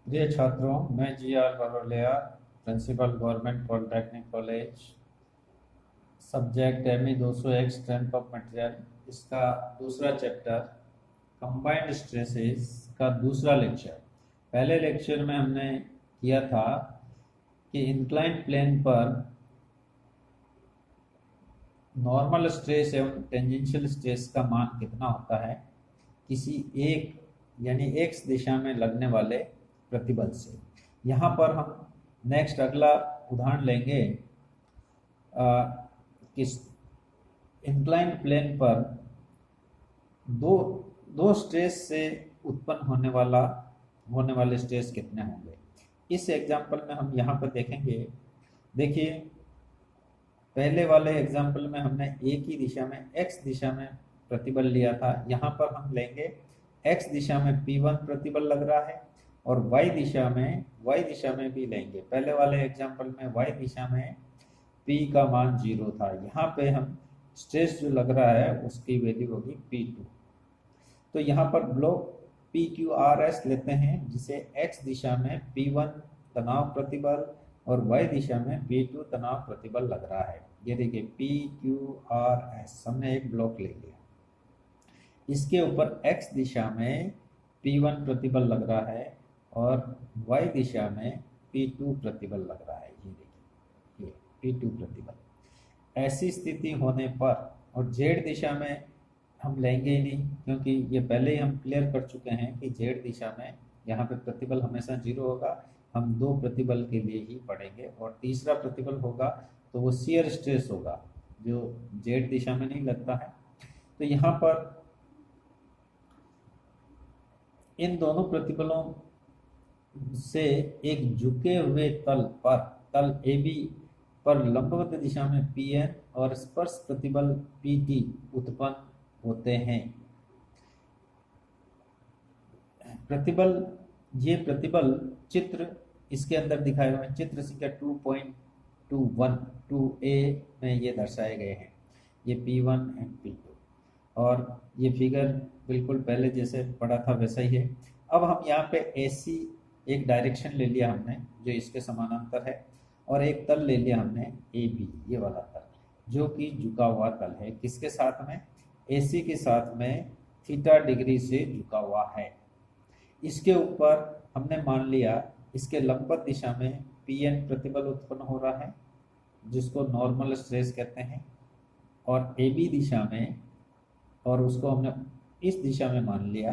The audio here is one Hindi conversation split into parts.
प्रिय छात्रों, मैं G R. Barolia, principal government polytechnic college, subject ME 201 strength of material, इसका दूसरा चैप्टर कंबाइंड स्ट्रेसेस का दूसरा लेक्चर। पहले लेक्चर में हमने किया था कि इंक्लाइंड प्लेन पर नॉर्मल स्ट्रेस एवं टेंजेंशियल स्ट्रेस का मान कितना होता है किसी एक यानी एक्स दिशा में लगने वाले प्रतिबल से। यहाँ पर हम नेक्स्ट अगला उदाहरण लेंगे कि इंक्लाइंड प्लेन पर दो दो स्ट्रेस से उत्पन्न होने वाले स्ट्रेस कितने होंगे। इस एग्जाम्पल में हम यहाँ पर देखेंगे। देखिए, पहले वाले एग्जाम्पल में हमने एक ही दिशा में एक्स दिशा में प्रतिबल लिया था। यहाँ पर हम लेंगे एक्स दिशा में P1 प्रतिबल लग रहा है और y दिशा में भी लेंगे। पहले वाले एग्जाम्पल में y दिशा में P का मान 0 था। यहाँ पे हम स्ट्रेस जो लग रहा है उसकी वैल्यू होगी P2। तो यहाँ पर ब्लॉक PQRS लेते हैं, जिसे x दिशा में P1 तनाव प्रतिबल और y दिशा में P2 तनाव प्रतिबल लग रहा है। ये देखिए PQRS हमने एक ब्लॉक ले लिया। इसके ऊपर x दिशा में P1 प्रतिबल लग रहा है और y दिशा में P2 प्रतिबल लग रहा है। ये देखिए, ये P2 प्रतिबल। ऐसी स्थिति होने पर, और z दिशा में हम लेंगे ही नहीं, क्योंकि ये पहले ही हम क्लियर कर चुके हैं कि z दिशा में यहाँ पे प्रतिबल हमेशा 0 होगा। हम दो प्रतिबल के लिए ही पढ़ेंगे और तीसरा प्रतिबल होगा तो वो शियर स्ट्रेस होगा जो z दिशा में नहीं लगता है। तो यहाँ पर इन दोनों प्रतिबलों से एक झुके हुए तल AB पर लंबवत दिशा में Pn और स्पर्श प्रतिबल Pt उत्पन्न होते हैं। ये प्रतिबल चित्र इसके अंदर दिखाए हुए हैं। चित्र संख्या 2.21 2A में ये दर्शाए गए हैं। ये P1 एंड P2 और ये फिगर बिल्कुल पहले जैसे पढ़ा था वैसा ही है। अब हम यहाँ पे AC एक डायरेक्शन ले लिया हमने जो इसके समानांतर है, और एक तल ले लिया हमने AB, ये वाला तल जो कि झुका हुआ तल है। किसके साथ में? AC के साथ में थीटा डिग्री से झुका हुआ है। इसके ऊपर हमने मान लिया इसके लंबवत दिशा में Pn प्रतिबल उत्पन्न हो रहा है, जिसको नॉर्मल स्ट्रेस कहते हैं, और AB दिशा में, और उसको हमने इस दिशा में मान लिया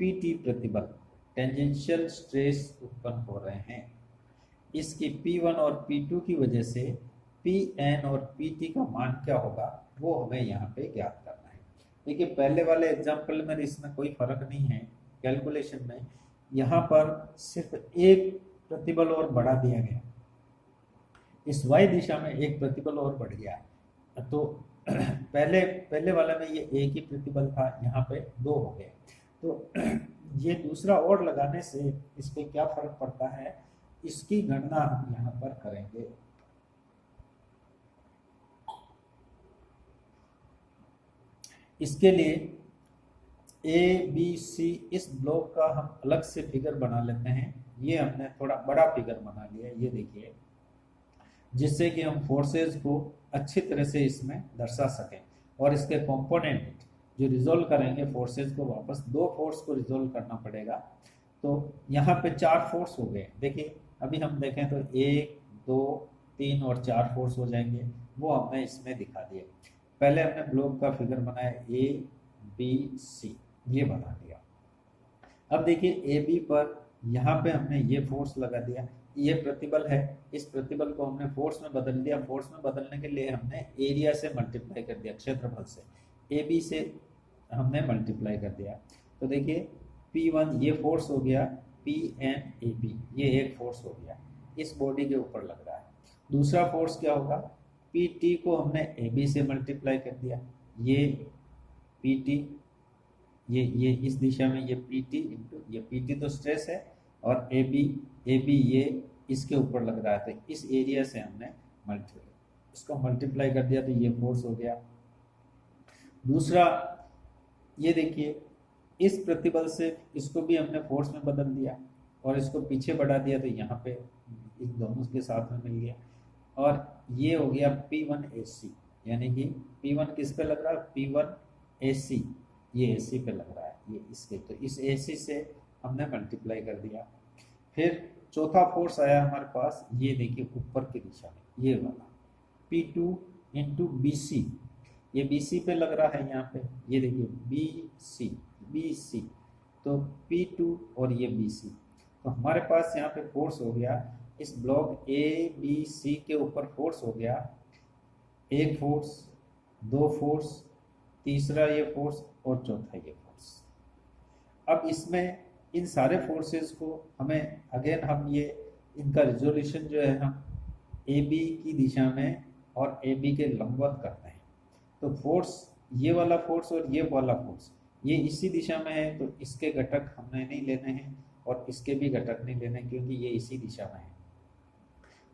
Pt प्रतिबल, टेंजेंशियल स्ट्रेस उत्पन्न हो रहे हैं। इसकी P1 और P2 की वजह से Pn और Pt का मान क्या होगा वो हमें यहाँ पे ज्ञात करना है। देखिए, पहले वाले एग्जाम्पल में इसमें कोई फर्क नहीं है कैलकुलेशन में। यहाँ पर सिर्फ एक प्रतिबल और बढ़ा दिया गया, इस y दिशा में एक प्रतिबल और बढ़ गया। तो पहले वाले में ये एक ही प्रतिबल था, यहाँ पे दो हो गए। तो ये दूसरा और लगाने से इस पे क्या फर्क पड़ता है, इसकी गणना हम यहाँ पर करेंगे। इसके लिए ABC इस ब्लॉक का हम अलग से फिगर बना लेते हैं। ये हमने थोड़ा बड़ा फिगर बना लिया, ये देखिए, जिससे कि हम फोर्सेस को अच्छी तरह से इसमें दर्शा सकें और इसके कंपोनेंट जो रिजोल्व करेंगे फोर्सेस को, वापस दो फोर्स को रिजोल्व करना पड़ेगा। तो यहाँ पे 4 फोर्स हो गए। देखिए, अभी हम देखें तो 1 2 3 और 4 फोर्स हो जाएंगे, वो हमने इसमें दिखा दिए। पहले हमने ब्लॉक का फिगर बनाया ABC, ये बना दिया। अब देखिए AB पर यहाँ पे हमने ये फोर्स लगा दिया, ये प्रतिबल है। इस प्रतिबल को हमने फोर्स में बदल दिया। फोर्स में बदलने के लिए हमने एरिया से मल्टीप्लाई कर दिया, क्षेत्रफल से AB से हमने मल्टीप्लाई कर दिया। तो देखिए P1 ये फोर्स हो गया, PNAB ये एक फोर्स हो गया, इस बॉडी के ऊपर लग रहा है। दूसरा फोर्स क्या होगा, PT को हमने AB से मल्टीप्लाई कर दिया, ये PT, ये इस दिशा में ये PT इंटू ये PT तो स्ट्रेस है, और AB ये इसके ऊपर लग रहा है। तो इस एरिया से हमने इसको मल्टीप्लाई कर दिया, तो ये फोर्स हो गया। दूसरा ये देखिए, इस प्रतिबल से इसको भी हमने फोर्स में बदल दिया, और इसको पीछे बढ़ा दिया तो यहाँ पे इन दोनों के साथ में मिल गया। और ये हो गया P1AC, यानी कि P1 किस पे लग रहा है, P1AC, ये AC पे लग रहा है, ये इसके, तो इस AC से हमने मल्टीप्लाई कर दिया। फिर चौथा फोर्स आया हमारे पास, ये देखिए ऊपर की दिशा में, ये वाला P2 इंटू BC, ये BC पे लग रहा है यहाँ पे, ये देखिए BC, तो P2 और ये BC, तो हमारे पास यहाँ पे फोर्स हो गया इस ब्लॉक ABC के ऊपर, फोर्स हो गया एक फोर्स, दो फोर्स, तीसरा ये फोर्स और चौथा ये फोर्स। अब इसमें इन सारे फोर्सेस को हमें अगेन हम ये इनका रिजोल्यूशन जो है हम AB की दिशा में और AB के लंबवत करते हैं। तो फोर्स, ये वाला फोर्स और ये वाला फोर्स ये इसी दिशा में है, तो इसके घटक हमने नहीं लेने हैं और इसके भी घटक नहीं लेने, क्योंकि ये इसी दिशा में है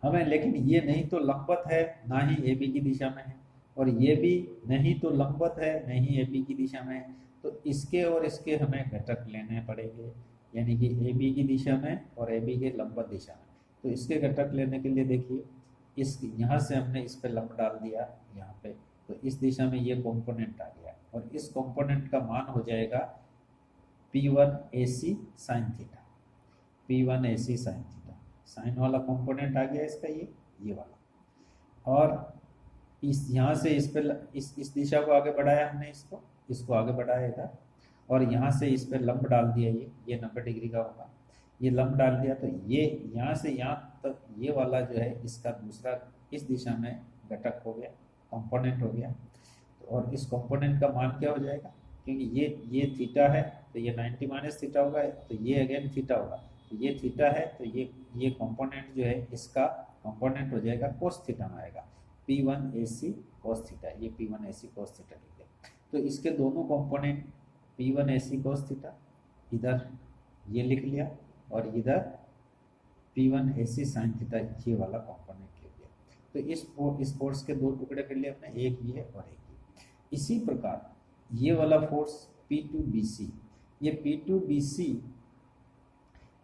हमें। लेकिन ये नहीं तो लंबवत है, ना ही AB की दिशा में है, और ये भी नहीं तो लंबवत है, नहीं AB की दिशा में है, तो इसके और इसके हमें घटक लेने पड़ेंगे, यानी कि AB की दिशा में और AB के लंबवत दिशा में। तो इसके घटक लेने के लिए देखिए, इस यहाँ से हमने इस पे लंब डाल दिया यहाँ पे, तो इस दिशा में ये कंपोनेंट आ गया, और इस कंपोनेंट का मान हो जाएगा P1AC sine theta, P1AC sine theta, sine वाला कंपोनेंट आ गया इसका, ये वाला। और इस यहाँ से इस पे इस दिशा को आगे बढ़ाया हमने, इसको आगे बढ़ाया इधर, और यहाँ से इस पे लंब डाल दिया, ये 90 डिग्री का होगा, ये लंब डाल दिया, तो ये यहाँ से यहाँ तक ये वाला जो है इसका दूसरा इस दिशा में घटक हो गया, कंपोनेंट हो गया। तो और इस कंपोनेंट का मान क्या हो जाएगा, क्योंकि ये थीटा है तो ये 90 माइनस थीटा होगा, तो ये अगेन थीटा होगा, तो ये थीटा है, तो ये कंपोनेंट जो है इसका कंपोनेंट हो जाएगा कोस थीटा में आएगा, P1AC कोस थीटा, ये P1AC कोस थीटा लिख है। तो इसके दोनों कंपोनेंट P1AC कोस थीटा इधर ये लिख लिया, और इधर P1AC साइन थीटा, ये वाला कंपोनेंट लिख लिया। तो इस फोर्स के दो टुकड़े कर लिए हमने, एक ये और एक ये। इसी प्रकार ये वाला फोर्स P2BC, ये P2BC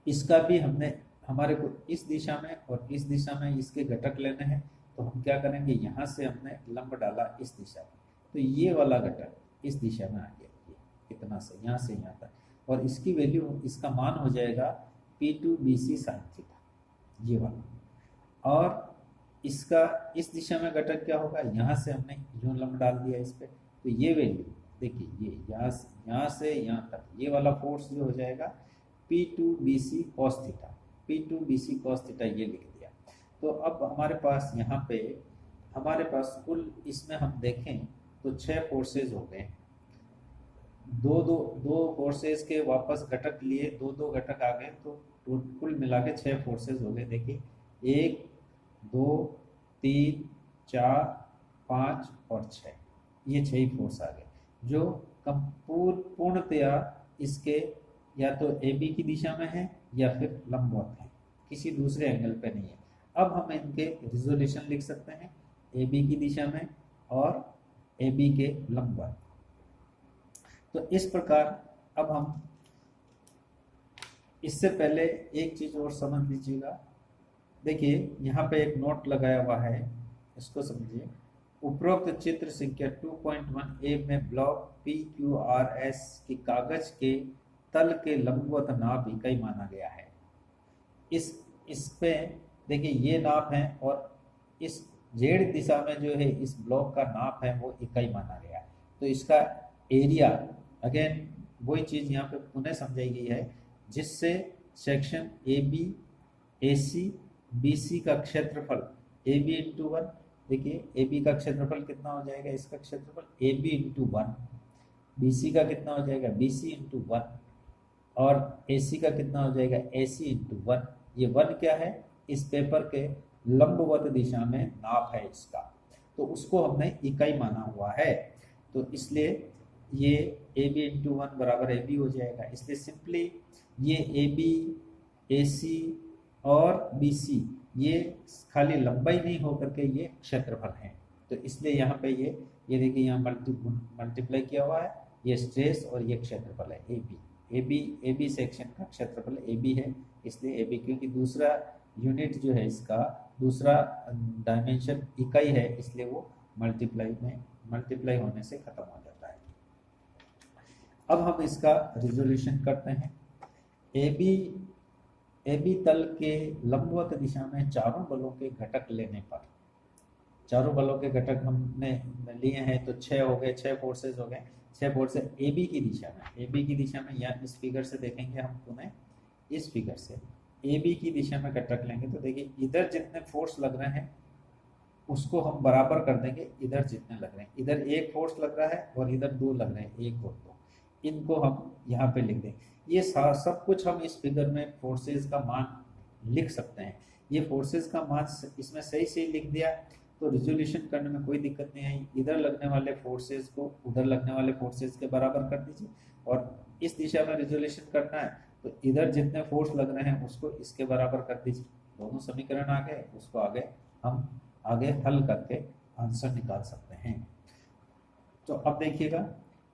इसका भी हमारे को इस दिशा में और इस दिशा में इसके घटक लेने हैं, तो हम क्या करेंगे, यहाँ से हमने लंब डाला इस दिशा में, तो ये वाला घटक इस दिशा में आ गया, ये इतना से यहाँ तक, और इसकी वैल्यू, इसका मान हो जाएगा P2BC साइन थीटा, ये वाला। और इसका इस दिशा में घटक क्या होगा, यहाँ से हमने यूं लंब डाल दिया इस पे, तो ये वैल्यू देखिए, ये यहाँ से यहाँ तक ये वाला फोर्स जो हो जाएगा P2BC cos theta, P2BC cos theta, ये लिख दिया। तो अब हमारे पास यहाँ पे हमारे पास कुल इसमें हम देखें तो 6 फोर्सेज हो गए, दो फोर्सेज के वापस घटक लिए, दो घटक आ गए, तो कुल मिला के 6 फोर्सेज हो गए। देखिए 1 2 3 4 5 और 6, ये 6 ही फोर्स आ गए, जो पूर्णतया इसके या तो AB की दिशा में है या फिर लंबवत है, किसी दूसरे एंगल पे नहीं है। अब हम इनके रिजोल्यूशन लिख सकते हैं, AB की दिशा में और AB के लंबवत। तो इस प्रकार अब हम, इससे पहले एक चीज और समझ लीजिएगा, देखिए यहाँ पे एक नोट लगाया हुआ है, इसको समझिए। उपरोक्त चित्र संख्या 2.1a में ब्लॉक PQRS की कागज के तल के लंबवत नाप इकाई माना गया है। इस पे देखिए ये नाप है, और इस जेड दिशा में जो है इस ब्लॉक का नाप है वो इकाई माना गया है। तो इसका एरिया, अगेन वही चीज यहाँ पे पुनः समझाई गई है, जिससे सेक्शन AB AC BC का क्षेत्रफल AB इंटू 1, देखिए AB का क्षेत्रफल कितना हो जाएगा, इसका क्षेत्रफल AB इंटू 1, BC का कितना हो जाएगा BC इंटू 1, और AC का कितना हो जाएगा AC इंटू 1। ये 1 क्या है, इस पेपर के लंबवत दिशा में नाप है इसका, तो उसको हमने इकाई माना हुआ है, तो इसलिए ये AB इंटू 1 बराबर AB हो जाएगा। इसलिए सिंपली ये AB AC और BC ये खाली लंबाई नहीं होकर के ये क्षेत्रफल है, तो इसलिए यहाँ पे ये देखिए यहाँ मल्टीप्लाई किया हुआ है, ये स्ट्रेस और ये क्षेत्रफल है AB। ए बी सेक्शन का क्षेत्रफल ए बी है, इसलिए ए बी, क्योंकि दूसरा यूनिट जो है इसका, दूसरा डायमेंशन इकाई है, इसलिए वो मल्टीप्लाई होने से खत्म हो जाता है। अब हम इसका रिजोल्यूशन करते हैं। ए बी तल के लंबवत दिशा में चारों बलों के घटक लेने पर, चारों बलों के घटक हमने लिए हैं तो 6 हो गए, 6 फोर्सेज हो गए। 6 फोर्सेज ए बी की दिशा में, ए बी की दिशा में, या इस फिगर से देखेंगे हम पुनः, इस फिगर से ए बी की दिशा में घटक लेंगे तो देखिए इधर जितने फोर्स लग रहे हैं उसको हम बराबर कर देंगे इधर जितने लग रहे हैं। इधर एक फोर्स लग रहा है और इधर 2 लग रहे हैं, 1 और 2, इनको हम यहाँ पे लिख देंगे। ये सब कुछ हम इस फिगर में फोर्सेज का मान लिख सकते हैं। ये फोर्सेज का मान इसमें सही लिख दिया तो रिजोल्यूशन करने में कोई दिक्कत नहीं आई। इधर लगने वाले फोर्सेज को उधर लगने वाले फोर्सेज के बराबर कर दीजिए, और इस दिशा में रिजोल्यूशन करना है तो इधर जितने फोर्स लग रहे हैं उसको इसके बराबर कर दीजिए। दोनों समीकरण आ गए, उसको हम आगे हल करके आंसर निकाल सकते हैं। तो अब देखिएगा,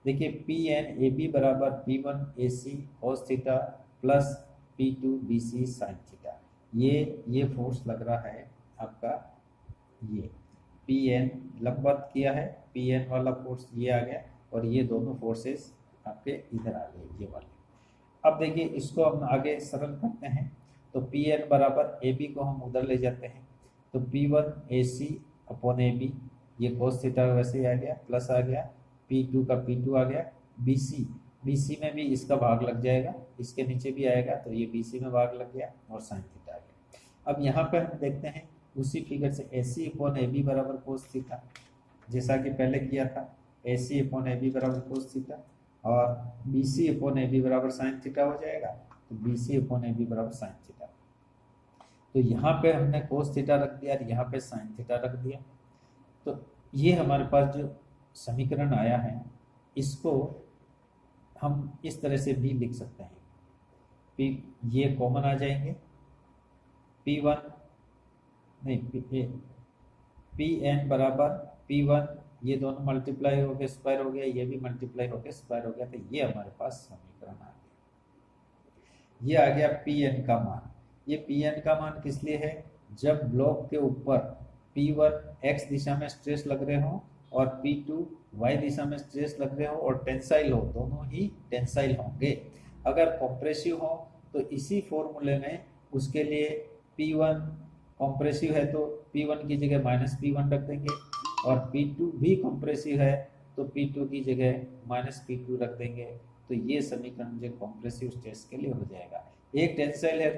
देखिए पी एन ए बी बराबर P one A C cos theta plus P two B C sine theta. ये फोर्स लग रहा है आपका, ये पी एन लंबवत किया है, पी एन वाला फोर्स ये आ गया, और ये दोनों फोर्सेस आपके इधर आ गए, ये वाले। अब देखिए इसको हम आगे सरल करते हैं, तो पी एन बराबर ए बी को हम उधर ले जाते हैं, तो P one A C upon A B, ये कोस थीटा वैसे ही आ गया, प्लस आ गया पी टू का पी टू आ गया, बी सी में भी इसका भाग लग जाएगा, इसके नीचे भी आएगा तो ये बी सी में भाग लग गया, और साइन थीटा आ गया। अब यहाँ पर हम देखते हैं उसी फिगर से ए सी अपॉन ए बी बराबर कोस थीटा, जैसा कि पहले किया था, ए सी अपॉन ए बी बराबर कोस थीटा, और B C upon A B बराबर साइन थीटा हो जाएगा, तो B C upon A B बराबर साइन थीटा। तो यहाँ पे हमने कोस थीटा रख दिया और यहाँ पे साइन थीटा रख दिया। तो ये हमारे पास जो समीकरण आया है इसको हम इस तरह से भी लिख सकते हैं, पी ये कॉमन आ जाएंगे, पी वन नहीं पी एन बराबर पी वन, ये दोनों मल्टीप्लाई हो गए स्क्वायर हो गया, ये भी मल्टीप्लाई हो गया स्क्वायर हो गया, तो ये हमारे पास समीकरण आ गया। ये आ गया पी एन का मान। ये पी एन का मान किस लिए है, जब ब्लॉक के ऊपर पी वन एक्स दिशा में स्ट्रेस लग रहे हो और पी टू वाई दिशा में स्ट्रेस लग रहे हो और टेंसाइल हो, दोनों ही टेंसाइल होंगे। अगर कॉम्प्रेसिव हो तो इसी फॉर्मूले में उसके लिए P1 कॉम्प्रेसिव है तो P1 की जगह माइनस P1 रख देंगे, और P2 भी कॉम्प्रेसिव है तो P2 की जगह माइनस P2 रख देंगे। तो ये समीकरण जो कॉम्प्रेसिव स्ट्रेस के लिए हो जाएगा। एक टेंसाइल है,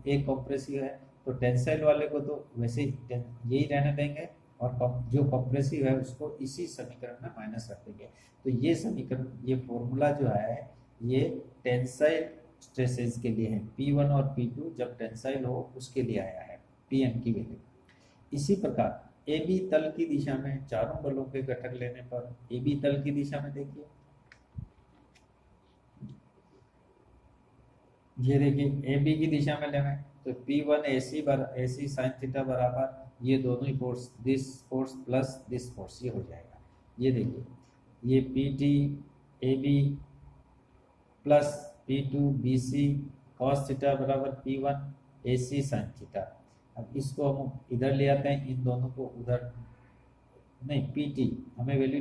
एक कॉम्प्रेसिव है, तो टेंसाइल वाले को तो वैसे यही रहने देंगे, और जो कॉम्प्रेसिव है उसको इसी समीकरण में माइनस रख देंगे। तो ये समीकरण, ये फॉर्मूला जो है ये टेंसाइल स्ट्रेसेस के लिए है, P1 और P2 जब टेंसाइल हो उसके लिए आया है Pn की वैल्यू। इसी प्रकार ए बी तल की दिशा में चारों बलों के घटक लेने पर ए बी तल की दिशा में देखिए, ये देखिए ए बी की दिशा में लेंगे तो P1 ए सी साइन थीटा बराबर ये दोनों ही force, this force plus this force, ये हो जाएगा। ये देखिए ये PT A B plus P2 BC cos theta बराबर P1 AC साइन थीटा। अब इसको हम इधर ले आते हैं, इन दोनों को उधर नहीं, PT हमें वैल्यू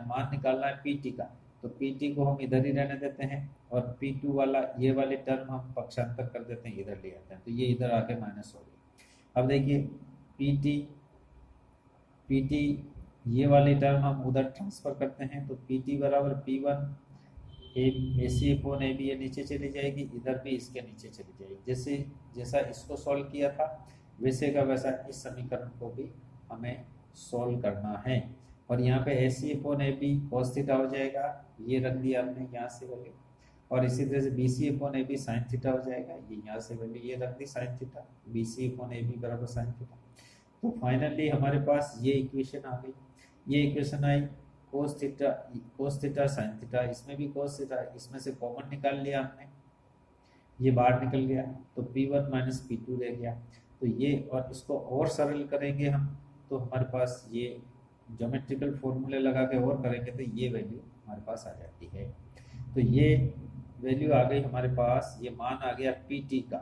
मान निकालना है PT का, तो PT को हम इधर ही रहने देते हैं, और P2 वाला ये वाली टर्म हम पक्षांतर कर देते हैं, इधर ले आते हैं, तो ये इधर आके माइनस हो गई। अब देखिए PT ये वाली टर्म हम उधर ट्रांसफर करते हैं, तो PT बराबर P1 A C upon A B, ये नीचे चली जाएगी, इधर भी इसके नीचे चली जाएगी। जैसा इसको सॉल्व किया था वैसे का वैसा इस समीकरण को भी हमें सॉल्व करना है। और यहाँ पे A C upon A B cos theta हो जाएगा, ये रख दिया हमने यहाँ से वैल्यू, और इसी तरह से B C upon A B sine theta हो जाएगा, ये यहाँ से वैल्यू ये रख दी sine theta, B C upon A B बराबर साइन थीटा। तो फाइनली हमारे पास ये इक्वेशन आ गई। ये इक्वेशन आई कोस थीटा साइन थीटा, इसमें भी कोस थीटा, इसमें से कॉमन निकाल लिया हमने, ये बाहर निकल गया, तो P1 माइनस P2 रह गया। तो ये, और इसको और सरल करेंगे हम तो हमारे पास ये ज्योमेट्रिकल फॉर्मूले लगा के और करेंगे तो ये वैल्यू हमारे पास आ जाती है। तो ये वैल्यू आ गई हमारे पास, ये मान आ गया पीटी का,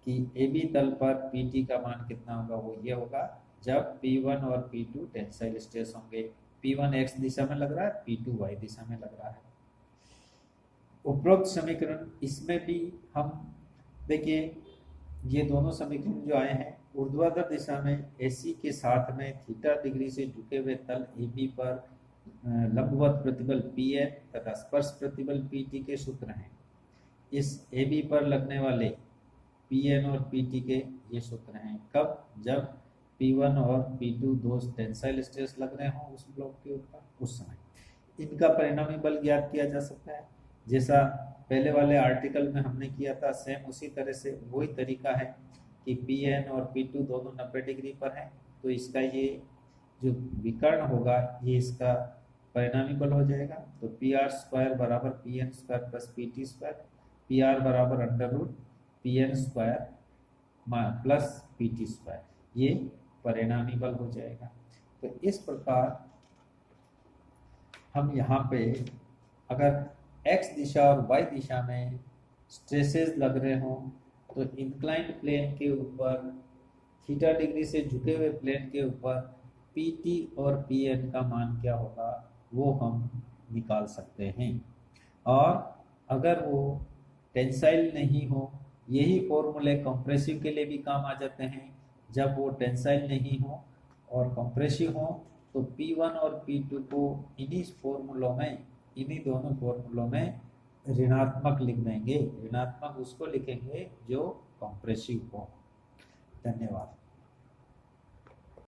कि ए बी तल पर पीटी का मान कितना होगा, वो ये होगा जब P1 और P2 टेंसाइल स्ट्रेस होंगे। P1 x दिशा में लग रहा है, P2 y दिशा में लग रहा है। उपरोक्त समीकरण, इसमें भी हम देखिए ये दोनों समीकरण जो आए हैं, ऊर्ध्वाधर दिशा में AC के साथ में थीटा डिग्री से झुके हुए तल AB पर लंबवत प्रतिबल Pn तथा स्पर्श प्रतिबल PT के सूत्र हैं। इस AB पर लगने वाले Pn और PT के ये सूत्र हैं। कब? जब P1 और P2 दो टेंसाइल स्ट्रेस लग रहे हों उस ब्लॉक के ऊपर, उस समय इनका परिणामी बल ज्ञात किया जा सकता है। जैसा पहले वाले आर्टिकल में हमने किया था, सेम उसी तरह से वही तरीका है कि Pn और P2 दोनों 90 डिग्री पर हैं, तो इसका ये जो विकर्ण होगा ये इसका परिणामी बल हो जाएगा। तो PR² बराबर PN² प्लस PT², PR बराबर √PN² प्लस PT², ये परिणामी बल हो जाएगा। तो इस प्रकार हम यहाँ पे अगर x दिशा और y दिशा में स्ट्रेसेस लग रहे हों तो इंक्लाइंड प्लेन के ऊपर थीटा डिग्री से झुके हुए प्लेन के ऊपर PT और Pn का मान क्या होगा वो हम निकाल सकते हैं। और अगर वो टेंसाइल नहीं हो, यही फॉर्मूले कंप्रेसिव के लिए भी काम आ जाते हैं। जब वो टेंसाइल नहीं हो और कंप्रेसिव हो तो P1 और P2 को इन्हीं फॉर्मूलों में, इन्हीं दोनों फॉर्मूलों में ऋणात्मक लिख देंगे। ऋणात्मक उसको लिखेंगे जो कंप्रेसिव हो। धन्यवाद।